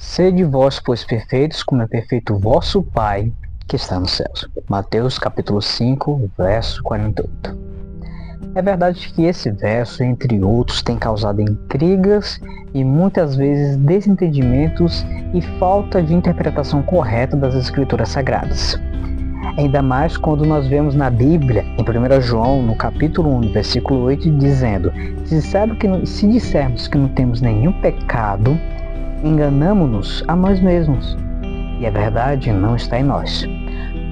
Sede vós, pois, perfeitos, como é perfeito o vosso Pai, que está nos céus. Mateus capítulo 5, verso 48. É verdade que esse verso, entre outros, tem causado intrigas e muitas vezes desentendimentos e falta de interpretação correta das Escrituras Sagradas. Ainda mais quando nós vemos na Bíblia, em 1 João, no capítulo 1, versículo 8, dizendo: se dissermos que não temos nenhum pecado, enganamo-nos a nós mesmos, e a verdade não está em nós.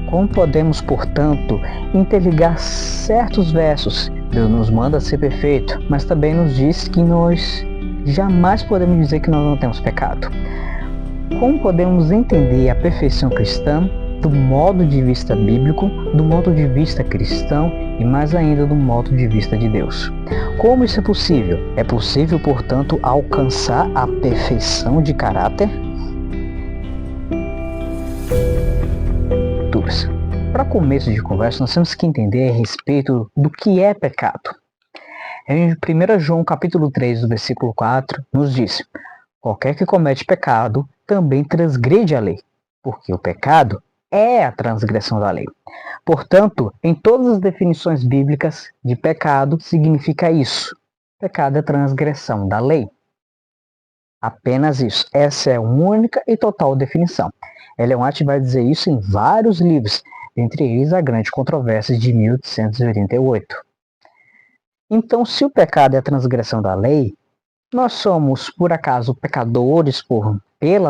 Como podemos, portanto, interligar certos versos? Deus nos manda ser perfeito, mas também nos diz que nós jamais podemos dizer que nós não temos pecado. Como podemos entender a perfeição cristã do modo de vista bíblico, do modo de vista cristão e mais ainda do modo de vista de Deus? Como isso é possível? É possível, portanto, alcançar a perfeição de caráter? Para começo de conversa, nós temos que entender a respeito do que é pecado. Em 1 João capítulo 3, do versículo 4, nos diz: qualquer que comete pecado também transgride a lei, porque o pecado é a transgressão da lei. Portanto, em todas as definições bíblicas de pecado, significa isso. Pecado é transgressão da lei. Apenas isso. Essa é a única e total definição. Ellen White vai dizer isso em vários livros, entre eles a Grande Controvérsia de 1888. Então, se o pecado é a transgressão da lei, nós somos, por acaso, pecadores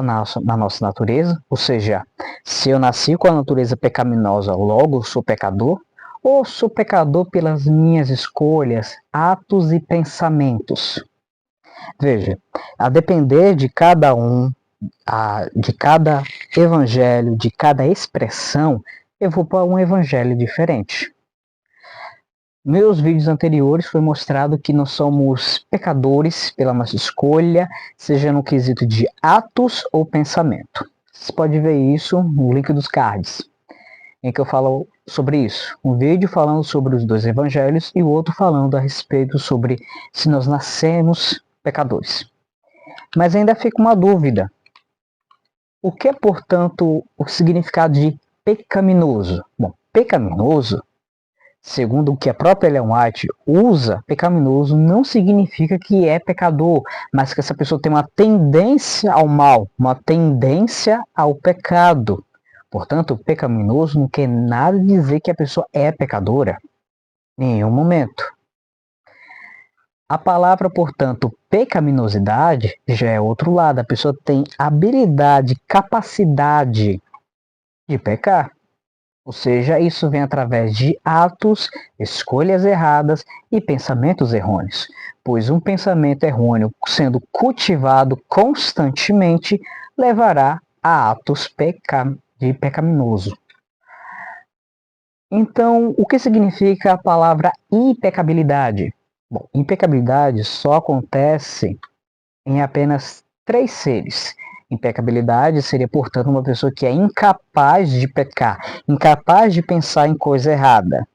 na nossa natureza? Ou seja, se eu nasci com a natureza pecaminosa, logo eu sou pecador? Ou sou pecador pelas minhas escolhas, atos e pensamentos? Veja, a depender de cada de cada evangelho, de cada expressão, eu vou para um evangelho diferente. Meus vídeos anteriores foi mostrado que nós somos pecadores pela nossa escolha, seja no quesito de atos ou pensamento. Você pode ver isso no link dos cards, em que eu falo sobre isso. Um vídeo falando sobre os dois evangelhos e o outro falando a respeito sobre se nós nascemos pecadores. Mas ainda fica uma dúvida. O que é, portanto, o significado de pecaminoso? Bom, pecaminoso, segundo o que a própria Ellen White usa, pecaminoso não significa que é pecador, mas que essa pessoa tem uma tendência ao mal, uma tendência ao pecado. Portanto, pecaminoso não quer nada dizer que a pessoa é pecadora. Em nenhum momento. A palavra, portanto, pecaminosidade já é outro lado. A pessoa tem habilidade, capacidade de pecar. Ou seja, isso vem através de atos, escolhas erradas e pensamentos errôneos. Pois um pensamento errôneo sendo cultivado constantemente levará a atos de pecaminoso. Então, o que significa a palavra impecabilidade? Bom, impecabilidade só acontece em apenas 3 seres. Impecabilidade seria, portanto, uma pessoa que é incapaz de pecar, incapaz de pensar em coisa errada.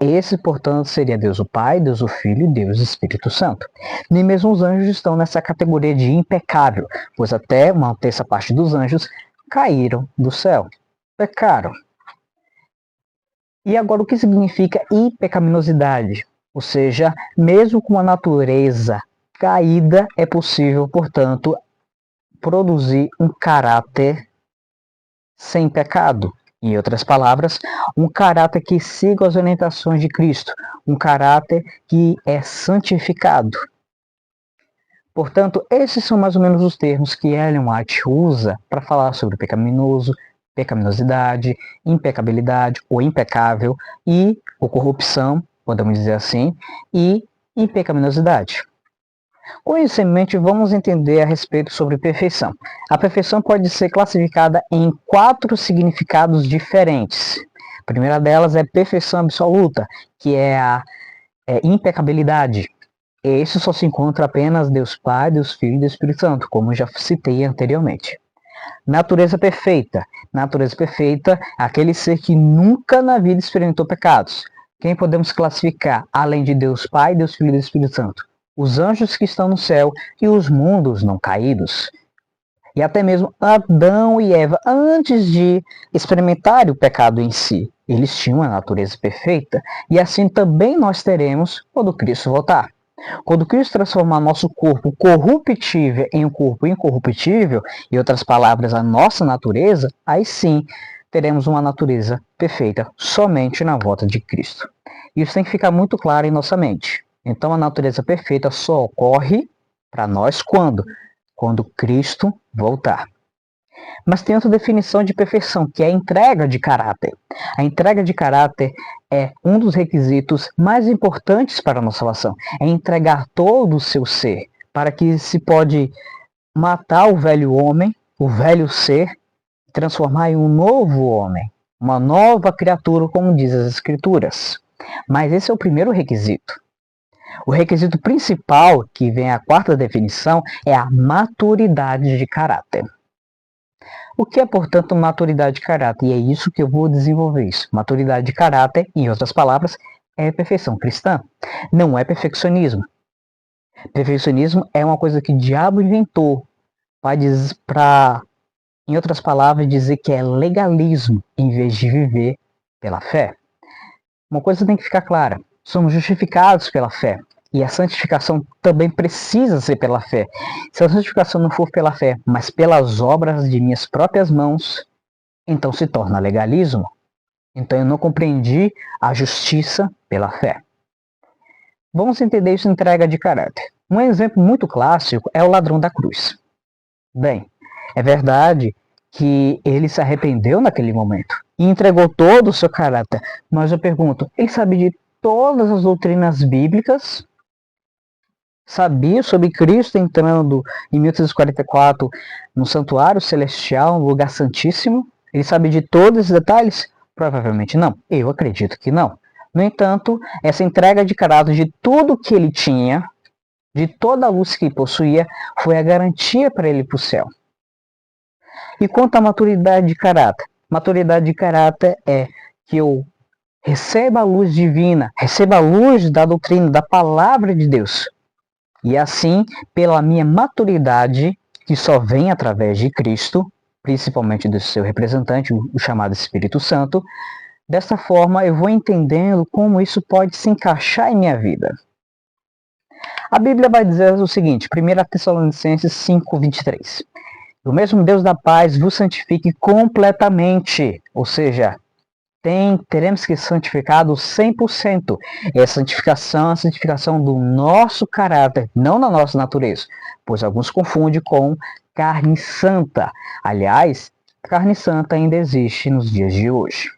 Esse, portanto, seria Deus o Pai, Deus o Filho e Deus o Espírito Santo. Nem mesmo os anjos estão nessa categoria de impecável, pois até uma terça parte dos anjos caíram do céu, pecaram. E agora, o que significa impecaminosidade? Ou seja, mesmo com a natureza caída, é possível, portanto, produzir um caráter sem pecado. Em outras palavras, um caráter que siga as orientações de Cristo, um caráter que é santificado. Portanto, esses são mais ou menos os termos que Ellen White usa para falar sobre pecaminoso, pecaminosidade, impecabilidade ou impecável ou corrupção, podemos dizer assim, e impecaminosidade. Com isso em mente, vamos entender a respeito sobre perfeição. A perfeição pode ser classificada em 4 significados diferentes. A primeira delas é perfeição absoluta, que é a impecabilidade. Esse só se encontra apenas Deus Pai, Deus Filho e Deus Espírito Santo, como já citei anteriormente. Natureza perfeita. Natureza perfeita, aquele ser que nunca na vida experimentou pecados. Quem podemos classificar, além de Deus Pai, Deus Filho e Deus Espírito Santo? Os anjos que estão no céu e os mundos não caídos. E até mesmo Adão e Eva, antes de experimentarem o pecado em si, eles tinham a natureza perfeita. E assim também nós teremos quando Cristo voltar. Quando Cristo transformar nosso corpo corruptível em um corpo incorruptível, em outras palavras, a nossa natureza, aí sim teremos uma natureza perfeita somente na volta de Cristo. Isso tem que ficar muito claro em nossa mente. Então a natureza perfeita só ocorre para nós quando? Quando Cristo voltar. Mas tem outra definição de perfeição, que é a entrega de caráter. A entrega de caráter é um dos requisitos mais importantes para a nossa salvação. É entregar todo o seu ser, para que se pode matar o velho homem, o velho ser, transformar em um novo homem, uma nova criatura, como diz as Escrituras. Mas esse é o primeiro requisito. O requisito principal, que vem a quarta definição, é a maturidade de caráter. O que é, portanto, maturidade de caráter? E é isso que eu vou desenvolver isso. Maturidade de caráter, em outras palavras, é perfeição cristã. Não é perfeccionismo. Perfeccionismo é uma coisa que o diabo inventou para, em outras palavras, dizer que é legalismo em vez de viver pela fé. Uma coisa tem que ficar clara. Somos justificados pela fé. E a santificação também precisa ser pela fé. Se a santificação não for pela fé, mas pelas obras de minhas próprias mãos, então se torna legalismo. Então eu não compreendi a justiça pela fé. Vamos entender isso em entrega de caráter. Um exemplo muito clássico é o ladrão da cruz. Bem, é verdade que ele se arrependeu naquele momento e entregou todo o seu caráter. Mas eu pergunto, ele sabe de todas as doutrinas bíblicas? Sabia sobre Cristo entrando em 1844 no santuário celestial, no lugar santíssimo? Ele sabe de todos os detalhes? Provavelmente não. Eu acredito que não. No entanto, essa entrega de caráter de tudo que ele tinha, de toda a luz que possuía, foi a garantia para ele ir para o céu. E quanto à maturidade de caráter? Maturidade de caráter é que eu receba a luz divina, receba a luz da doutrina, da palavra de Deus. E assim, pela minha maturidade, que só vem através de Cristo, principalmente do seu representante, o chamado Espírito Santo, dessa forma eu vou entendendo como isso pode se encaixar em minha vida. A Bíblia vai dizer o seguinte, 1 Tessalonicenses 5:23. O mesmo Deus da paz vos santifique completamente, ou seja, teremos que ser santificados 100%. É a santificação do nosso caráter, não da nossa natureza, pois alguns confundem com carne santa. Aliás, carne santa ainda existe nos dias de hoje.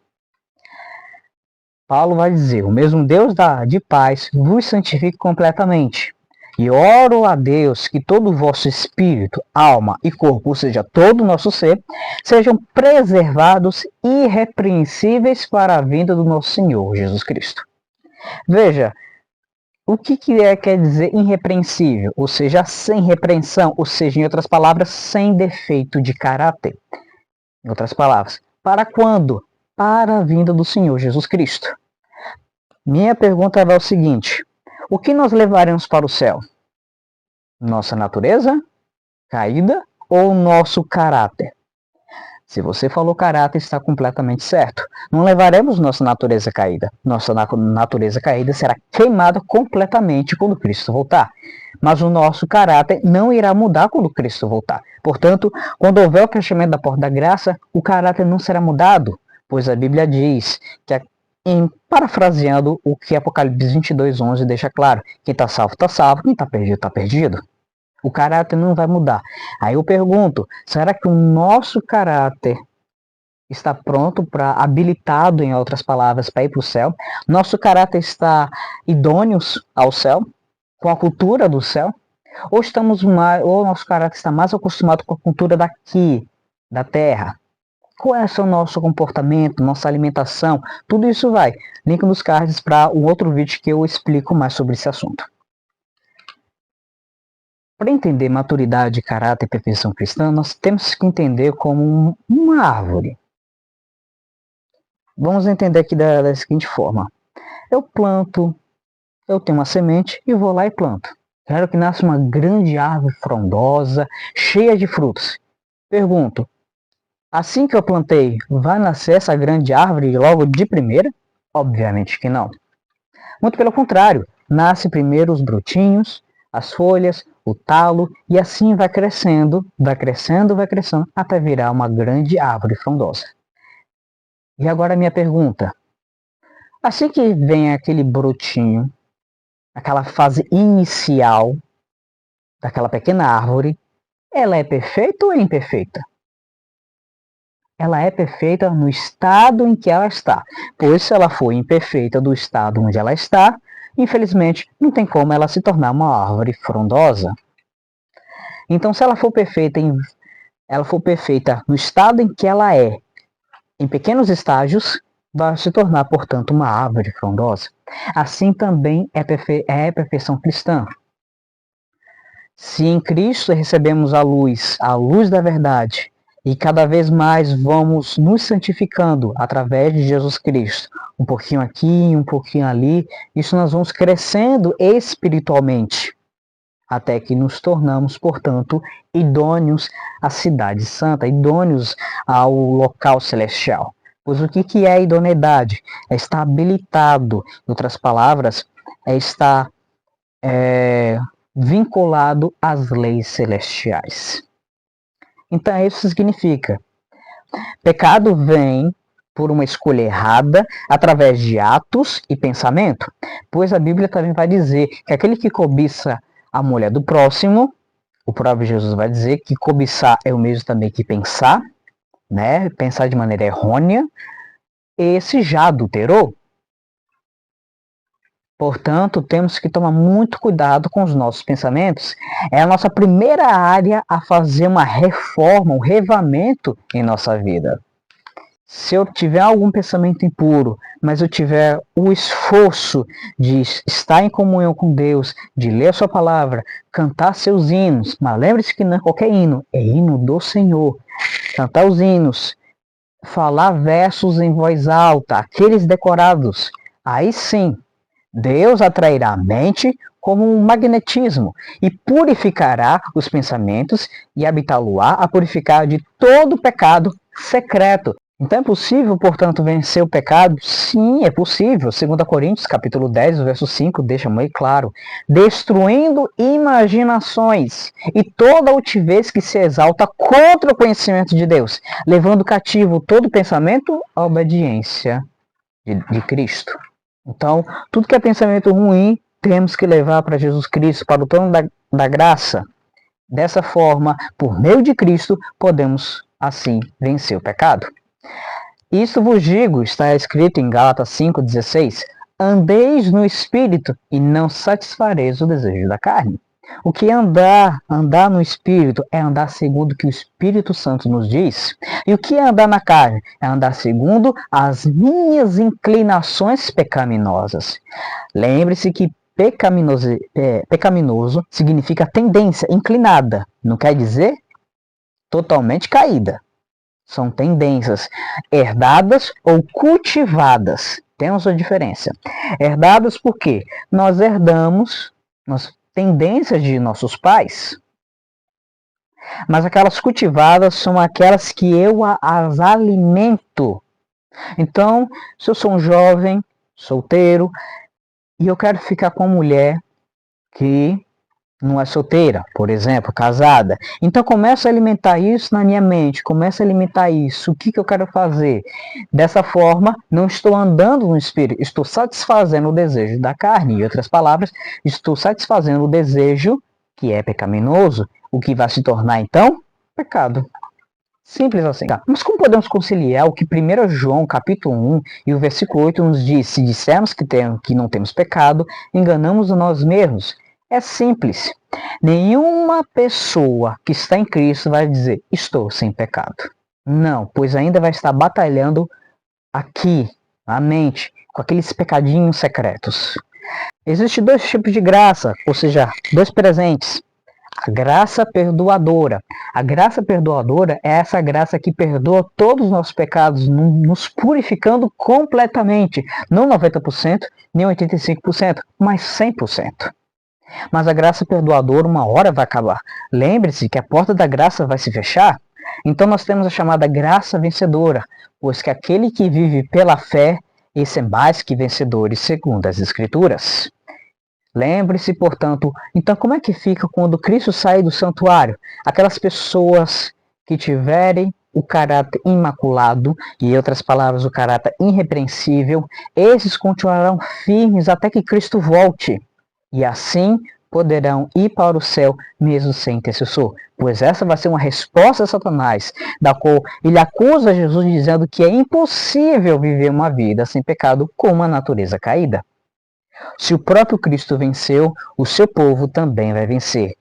Paulo vai dizer, o mesmo Deus de paz vos santifique completamente. E oro a Deus que todo o vosso espírito, alma e corpo, ou seja, todo o nosso ser, sejam preservados irrepreensíveis para a vinda do nosso Senhor Jesus Cristo. Veja, o que quer dizer irrepreensível? Ou seja, sem repreensão, ou seja, em outras palavras, sem defeito de caráter. Em outras palavras, para quando? Para a vinda do Senhor Jesus Cristo. Minha pergunta é o seguinte, o que nós levaremos para o céu? Nossa natureza caída ou nosso caráter? Se você falou caráter, está completamente certo. Não levaremos nossa natureza caída. Nossa natureza caída será queimada completamente quando Cristo voltar. Mas o nosso caráter não irá mudar quando Cristo voltar. Portanto, quando houver o fechamento da porta da graça, o caráter não será mudado, pois a Bíblia diz que, parafraseando o que Apocalipse 22:11 deixa claro, quem está salvo, quem está perdido, está perdido. O caráter não vai mudar. Aí eu pergunto, será que o nosso caráter está pronto habilitado, em outras palavras, para ir para o céu? Nosso caráter está idôneo ao céu, com a cultura do céu? Ou nosso caráter está mais acostumado com a cultura daqui, da terra? Qual é o nosso comportamento, nossa alimentação? Tudo isso vai. Link nos cards para um outro vídeo que eu explico mais sobre esse assunto. Para entender maturidade, caráter e perfeição cristã, nós temos que entender como uma árvore. Vamos entender aqui da seguinte forma. Eu planto, eu tenho uma semente e vou lá e planto. Quero que nasça uma grande árvore frondosa, cheia de frutos. Pergunto, assim que eu plantei, vai nascer essa grande árvore logo de primeira? Obviamente que não. Muito pelo contrário, nasce primeiro os brotinhos, as folhas, o talo, e assim vai crescendo, até virar uma grande árvore frondosa. E agora a minha pergunta. Assim que vem aquele brotinho, aquela fase inicial daquela pequena árvore, ela é perfeita ou é imperfeita? Ela é perfeita no estado em que ela está, pois se ela for imperfeita do estado onde ela está, infelizmente não tem como ela se tornar uma árvore frondosa. Então, se ela for perfeita no estado em que ela é, em pequenos estágios, vai se tornar, portanto, uma árvore frondosa. Assim também é a perfeição cristã. Se em Cristo recebemos a luz da verdade, e cada vez mais vamos nos santificando através de Jesus Cristo, um pouquinho aqui, um pouquinho ali, isso nós vamos crescendo espiritualmente, até que nos tornamos, portanto, idôneos à cidade santa, idôneos ao local celestial. Pois o que é a idoneidade? É estar habilitado, em outras palavras, é estar vinculado às leis celestiais. Então, isso significa: pecado vem por uma escolha errada, através de atos e pensamento, pois a Bíblia também vai dizer que aquele que cobiça a mulher do próximo, o próprio Jesus vai dizer que cobiçar é o mesmo também que pensar, né? Pensar de maneira errônea, esse já adulterou. Portanto, temos que tomar muito cuidado com os nossos pensamentos. É a nossa primeira área a fazer uma reforma, um revamento em nossa vida. Se eu tiver algum pensamento impuro, mas eu tiver o esforço de estar em comunhão com Deus, de ler a sua palavra, cantar seus hinos, mas lembre-se que não é qualquer hino, é hino do Senhor. Cantar os hinos, falar versos em voz alta, aqueles decorados, aí sim, Deus atrairá a mente como um magnetismo e purificará os pensamentos e habitá-lo-á a purificar de todo pecado secreto. Então é possível, portanto, vencer o pecado? Sim, é possível. 2 Coríntios, capítulo 10, verso 5, deixa muito claro. Destruindo imaginações e toda altivez que se exalta contra o conhecimento de Deus, levando cativo todo pensamento à obediência de Cristo. Então, tudo que é pensamento ruim, temos que levar para Jesus Cristo, para o trono da graça. Dessa forma, por meio de Cristo, podemos, assim, vencer o pecado. Isso vos digo, está escrito em Gálatas 5,16, andeis no Espírito e não satisfareis o desejo da carne. O que é andar no Espírito é andar segundo o que o Espírito Santo nos diz. E o que é andar na carne? É andar segundo as minhas inclinações pecaminosas. Lembre-se que pecaminoso significa tendência inclinada, não quer dizer totalmente caída. São tendências herdadas ou cultivadas. Temos a diferença. Herdadas porque nós herdamos tendências de nossos pais. Mas aquelas cultivadas são aquelas que eu as alimento. Então, se eu sou um jovem, solteiro, e eu quero ficar com uma mulher que não é solteira, por exemplo, casada. Então começa a alimentar isso na minha mente, começa a alimentar isso. O que eu quero fazer? Dessa forma, não estou andando no Espírito, estou satisfazendo o desejo da carne. Em outras palavras, estou satisfazendo o desejo que é pecaminoso, o que vai se tornar então pecado. Simples assim. Tá. Mas como podemos conciliar o que 1 João capítulo 1 e o versículo 8 nos diz? Se dissermos que não temos pecado, enganamos a nós mesmos. É simples. Nenhuma pessoa que está em Cristo vai dizer, estou sem pecado. Não, pois ainda vai estar batalhando aqui, na mente, com aqueles pecadinhos secretos. Existem dois tipos de graça, ou seja, dois presentes. A graça perdoadora. A graça perdoadora é essa graça que perdoa todos os nossos pecados, nos purificando completamente. Não 90%, nem 85%, mas 100%. Mas a graça perdoadora uma hora vai acabar. Lembre-se que a porta da graça vai se fechar. Então nós temos a chamada graça vencedora, pois que aquele que vive pela fé, esse é mais que vencedor, segundo as Escrituras. Lembre-se, portanto, então como é que fica quando Cristo sai do santuário? Aquelas pessoas que tiverem o caráter imaculado, e em outras palavras, o caráter irrepreensível, esses continuarão firmes até que Cristo volte, e assim poderão ir para o céu mesmo sem intercessor, pois essa vai ser uma resposta a Satanás, da qual ele acusa Jesus dizendo que é impossível viver uma vida sem pecado com uma natureza caída. Se o próprio Cristo venceu, o seu povo também vai vencer.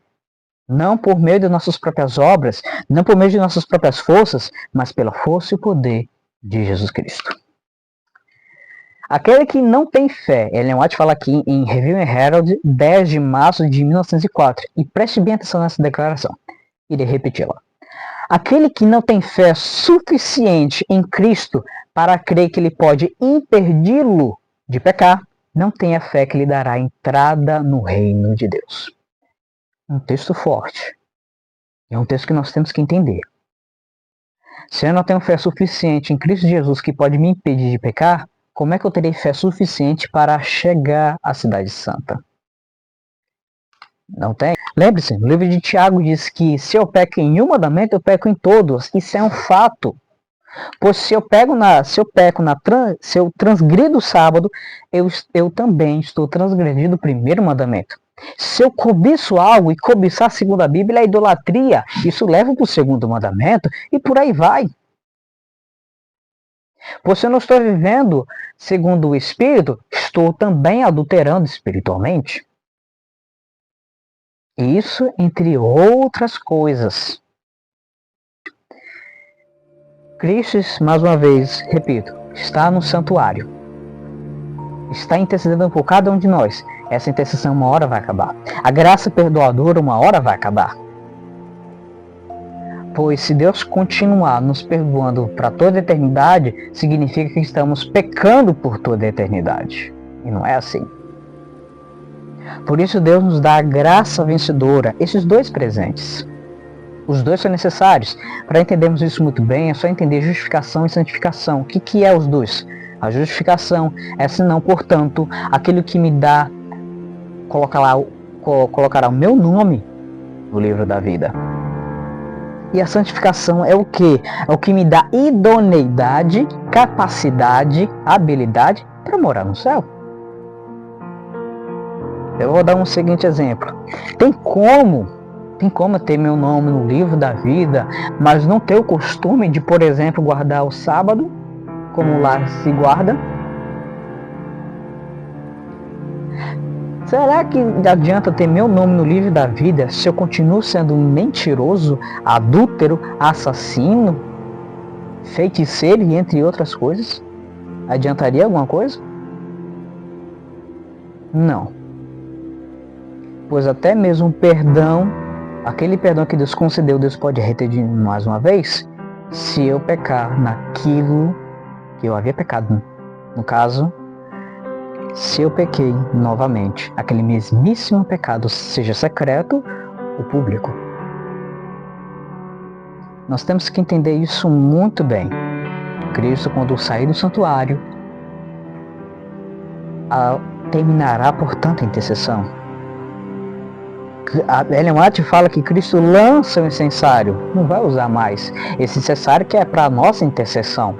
Não por meio de nossas próprias obras, não por meio de nossas próprias forças, mas pela força e o poder de Jesus Cristo. Aquele que não tem fé, Ellen White fala aqui em Review and Herald, 10 de março de 1904, e preste bem atenção nessa declaração, irei repeti-la. Aquele que não tem fé suficiente em Cristo para crer que ele pode impedi-lo de pecar, não tem a fé que lhe dará entrada no reino de Deus. Um texto forte. É um texto que nós temos que entender. Se eu não tenho fé suficiente em Cristo Jesus que pode me impedir de pecar, como é que eu terei fé suficiente para chegar à Cidade Santa? Não tem? Lembre-se, no livro de Tiago diz que se eu peco em um mandamento, eu peco em todos. Isso é um fato. Pois se eu transgrido o sábado, eu também estou transgredindo o primeiro mandamento. Se eu cobiço algo, e cobiçar segundo a Bíblia é idolatria, isso leva para o segundo mandamento e por aí vai. Pois se eu não estou vivendo segundo o Espírito, estou também adulterando espiritualmente. Isso entre outras coisas. Cristo, mais uma vez, repito, está no santuário. Está intercedendo por cada um de nós. Essa intercessão uma hora vai acabar. A graça perdoadora uma hora vai acabar. Pois se Deus continuar nos perdoando para toda a eternidade, significa que estamos pecando por toda a eternidade. E não é assim. Por isso Deus nos dá a graça vencedora, esses dois presentes. Os dois são necessários. Para entendermos isso muito bem, é só entender justificação e santificação. O que é os dois? A justificação é, senão, portanto, aquilo que me dá, colocará o meu nome no livro da vida. E a santificação é o quê? É o que me dá idoneidade, capacidade, habilidade para morar no céu. Eu vou dar um seguinte exemplo. Tem como ter meu nome no livro da vida, mas não ter o costume de, por exemplo, guardar o sábado, como lá se guarda? Será que adianta ter meu nome no livro da vida se eu continuo sendo um mentiroso, adúltero, assassino, feiticeiro e entre outras coisas? Adiantaria alguma coisa? Não. Pois até mesmo o perdão, aquele perdão que Deus concedeu, Deus pode reter de mim mais uma vez, se eu pecar naquilo que eu havia pecado. No caso, se eu pequei novamente, aquele mesmíssimo pecado, seja secreto ou público. Nós temos que entender isso muito bem. Cristo, quando sair do santuário, terminará, portanto, a intercessão. A Ellen White fala que Cristo lança o incensário, não vai usar mais esse incensário que é para a nossa intercessão.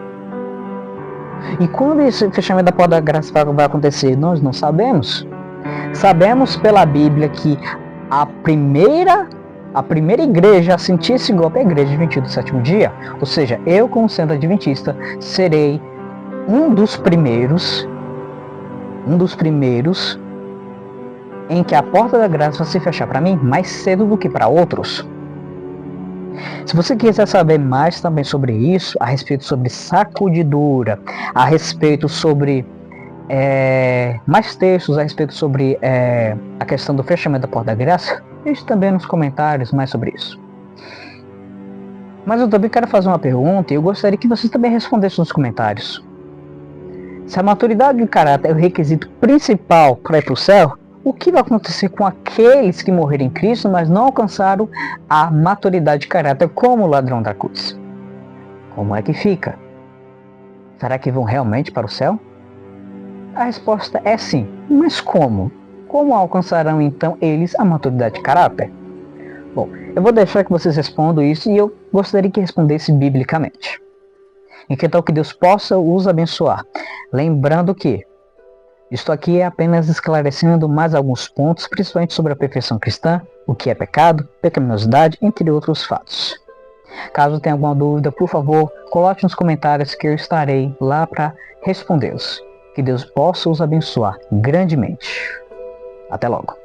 E quando esse fechamento da porta da graça vai acontecer? Nós não sabemos. Sabemos pela Bíblia que a primeira igreja a sentir esse golpe é a igreja adventista do sétimo dia. Ou seja, eu, como sendo adventista, serei um dos primeiros em que a porta da graça vai se fechar para mim mais cedo do que para outros. Se você quiser saber mais também sobre isso, a respeito sobre sacudidura, a respeito sobre mais textos a respeito sobre a questão do fechamento da porta da graça, deixe também nos comentários mais sobre isso. Mas eu também quero fazer uma pergunta e eu gostaria que vocês também respondessem nos comentários. Se a maturidade de caráter é o requisito principal para ir para o céu, o que vai acontecer com aqueles que morreram em Cristo, mas não alcançaram a maturidade de caráter como o ladrão da cruz? Como é que fica? Será que vão realmente para o céu? A resposta é sim, mas como? Como alcançarão então eles a maturidade de caráter? Bom, eu vou deixar que vocês respondam isso e eu gostaria que respondesse biblicamente. E que tal que Deus possa os abençoar. Lembrando que isto aqui é apenas esclarecendo mais alguns pontos, principalmente sobre a perfeição cristã, o que é pecado, pecaminosidade, entre outros fatos. Caso tenha alguma dúvida, por favor, coloque nos comentários que eu estarei lá para respondê-los. Que Deus possa os abençoar grandemente. Até logo.